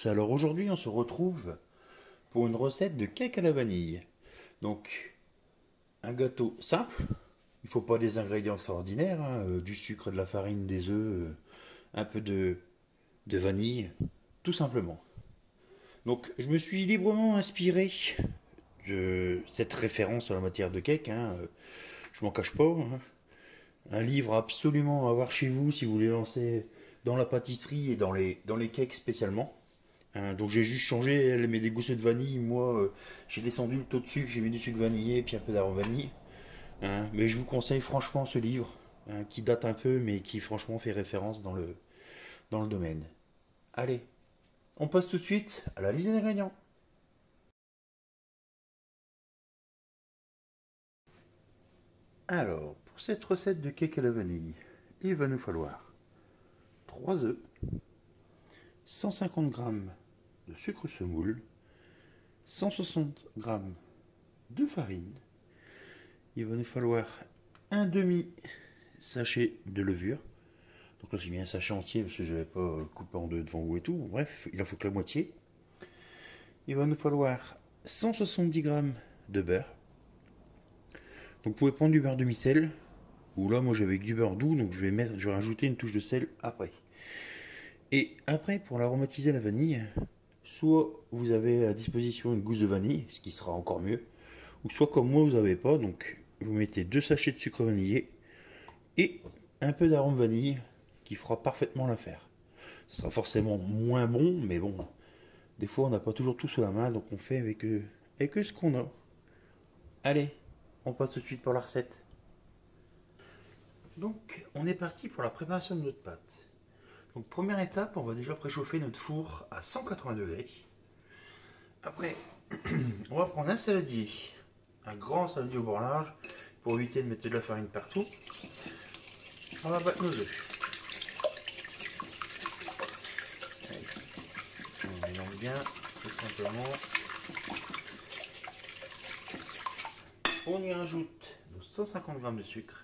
tous, alors aujourd'hui on se retrouve pour une recette de cake à la vanille. Donc un gâteau simple, il ne faut pas des ingrédients extraordinaires, hein, du sucre, de la farine, des œufs, un peu de vanille, tout simplement. Donc je me suis librement inspiré de cette référence en la matière de cake, hein, je m'en cache pas. Hein. Un livre absolument à avoir chez vous si vous voulez lancer dans la pâtisserie et dans les cakes spécialement. Hein, donc j'ai juste changé, elle met des gousses de vanille, moi j'ai descendu le taux de sucre, j'ai mis du sucre vanillé puis un peu d'arôme vanille. Hein, mais je vous conseille franchement ce livre, hein, qui date un peu mais qui franchement fait référence dans le domaine. Allez, on passe tout de suite à la liste des ingrédients. Alors, pour cette recette de cake à la vanille, il va nous falloir 3 œufs, 150 g de sucre semoule, 160 g de farine. Il va nous falloir un demi sachet de levure. Donc là j'ai mis un sachet entier parce que je ne l'avais pas coupé en deux devant vous et tout. Bref, il en faut que la moitié. Il va nous falloir 170 g de beurre. Donc vous pouvez prendre du beurre demi-sel. Ou là moi j'avais du beurre doux, donc je vais rajouter une touche de sel après. Et après, pour l'aromatiser la vanille, soit vous avez à disposition une gousse de vanille, ce qui sera encore mieux, ou soit comme moi vous n'avez pas, donc vous mettez 2 sachets de sucre vanillé et un peu d'arôme vanille qui fera parfaitement l'affaire. Ce sera forcément moins bon, mais bon, des fois on n'a pas toujours tout sous la main, donc on fait avec ce qu'on a. Allez, on passe tout de suite pour la recette. Donc on est parti pour la préparation de notre pâte. Donc première étape, on va déjà préchauffer notre four à 180 degrés. Après, on va prendre un saladier, un grand saladier au bord large, pour éviter de mettre de la farine partout. On va battre nos œufs. Allez, on mélange bien, tout simplement. On y rajoute nos 150 g de sucre.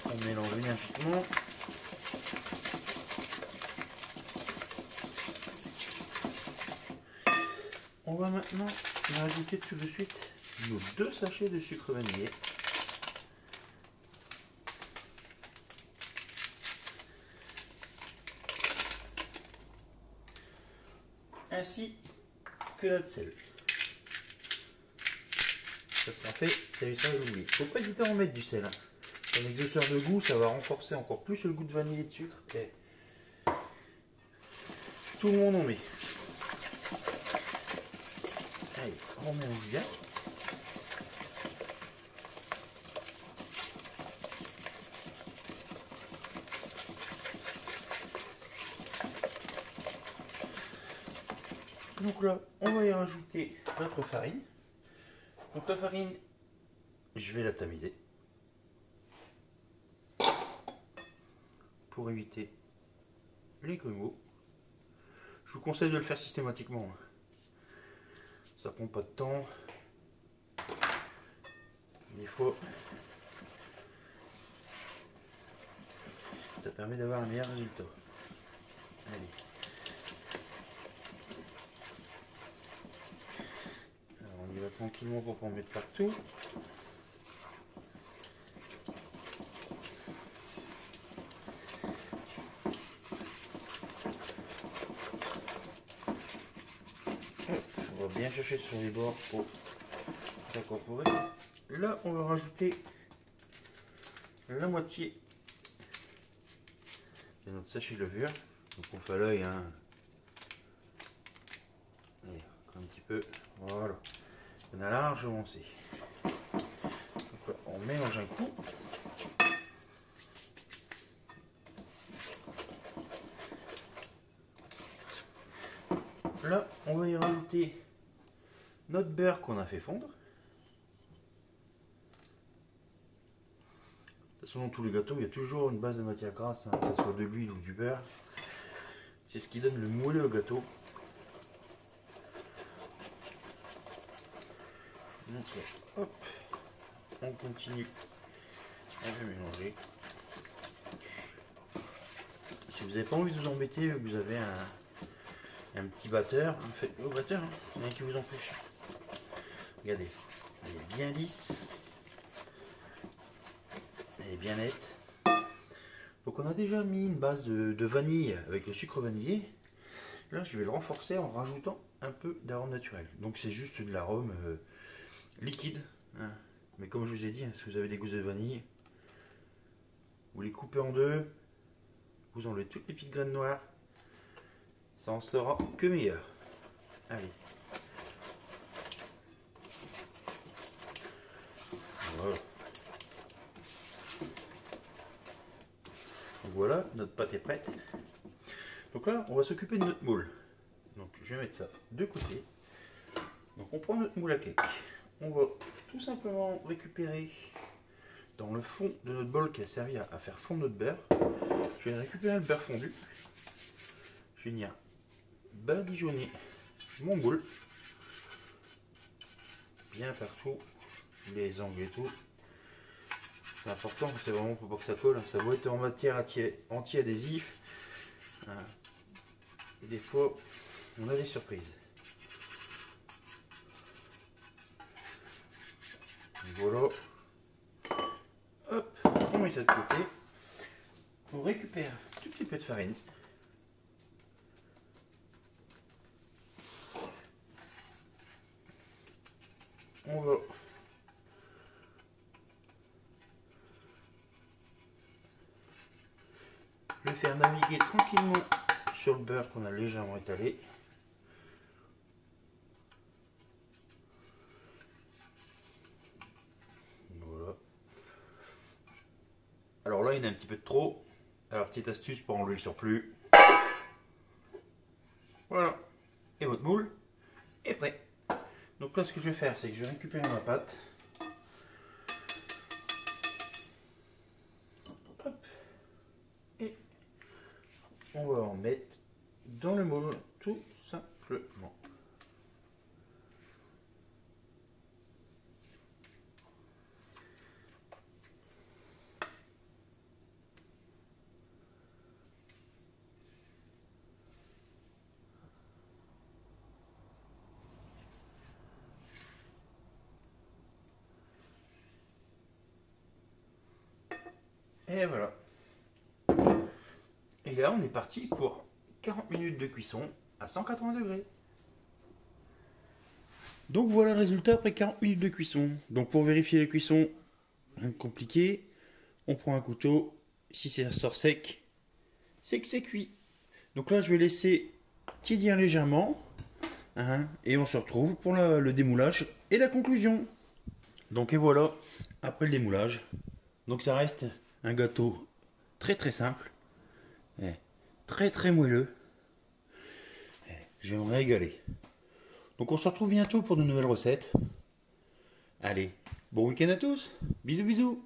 On mélange énergiquement. On va maintenant rajouter tout de suite nos 2 sachets de sucre vanillé. Ainsi que notre sel. Ça sera fait, ça évitera d'oublier. Il ne faut pas hésiter à en mettre du sel. Hein. Un exhausteur de goût, ça va renforcer encore plus le goût de vanille et de sucre. Et tout le monde en met. Allez, on mélange bien. Donc là, on va y rajouter notre farine. Donc la farine, je vais la tamiser pour éviter les grumeaux. Je vous conseille de le faire systématiquement. Ça prend pas de temps. Des fois, ça permet d'avoir un meilleur résultat. Allez. Alors on y va tranquillement pour pas en mettre partout. On va bien chercher sur les bords pour s'incorporer. Là, on va rajouter la moitié de notre sachet de levure. Donc on fait à l'œil, hein. Allez, encore un petit peu. Voilà. On a largement assez. Donc là, on mélange un coup. Là, on va y rajouter notre beurre qu'on a fait fondre. De toute façon, dans tous les gâteaux, il y a toujours une base de matière grasse, hein, que ce soit de l'huile ou du beurre. C'est ce qui donne le moelleux au gâteau. Donc hop, on continue à mélanger. Si vous n'avez pas envie de vous embêter, vous avez un petit batteur, vous faites au batteur, hein, rien qui vous empêche. Regardez, elle est bien lisse, elle est bien nette. Donc on a déjà mis une base de vanille avec le sucre vanillé. Là je vais le renforcer en rajoutant un peu d'arôme naturel. Donc c'est juste de l'arôme liquide, hein. Mais comme je vous ai dit, hein, si vous avez des gousses de vanille, vous les coupez en deux, vous enlevez toutes les petites graines noires, ça en sera que meilleur. Allez. Voilà. Donc voilà, notre pâte est prête. Donc là, on va s'occuper de notre moule. Donc je vais mettre ça de côté. Donc on prend notre moule à cake. On va tout simplement récupérer dans le fond de notre bol qui a servi à faire fondre notre beurre. Je vais récupérer le beurre fondu. Je vais venir badigeonner mon moule. Bien partout, les angles et tout. C'est important, c'est vraiment pour pas que ça colle. Ça doit être en matière anti-adhésif. Et des fois, on a des surprises. Voilà. Hop, on met ça de côté. On récupère tout petit peu de farine. On va le faire naviguer tranquillement sur le beurre qu'on a légèrement étalé. Voilà. Alors là, il y en a un petit peu de trop. Alors, petite astuce pour enlever le surplus. Voilà. Et votre moule est prêt. Donc là, ce que je vais faire, c'est que je vais récupérer ma pâte. Hop. Et on va en mettre dans le moule, tout simplement. Et voilà. Et là, on est parti pour 40 minutes de cuisson à 180 degrés. Donc voilà le résultat après 40 minutes de cuisson. Donc pour vérifier la cuisson, rien de compliqué, on prend un couteau. Si ça sort sec, c'est que c'est cuit. Donc là, je vais laisser tiédir légèrement. Hein, et on se retrouve pour le démoulage et la conclusion. Donc et voilà, après le démoulage. Donc ça reste un gâteau très très simple, très très moelleux. Je vais me régaler. Donc on se retrouve bientôt pour de nouvelles recettes. Allez, bon week-end à tous. Bisous bisous.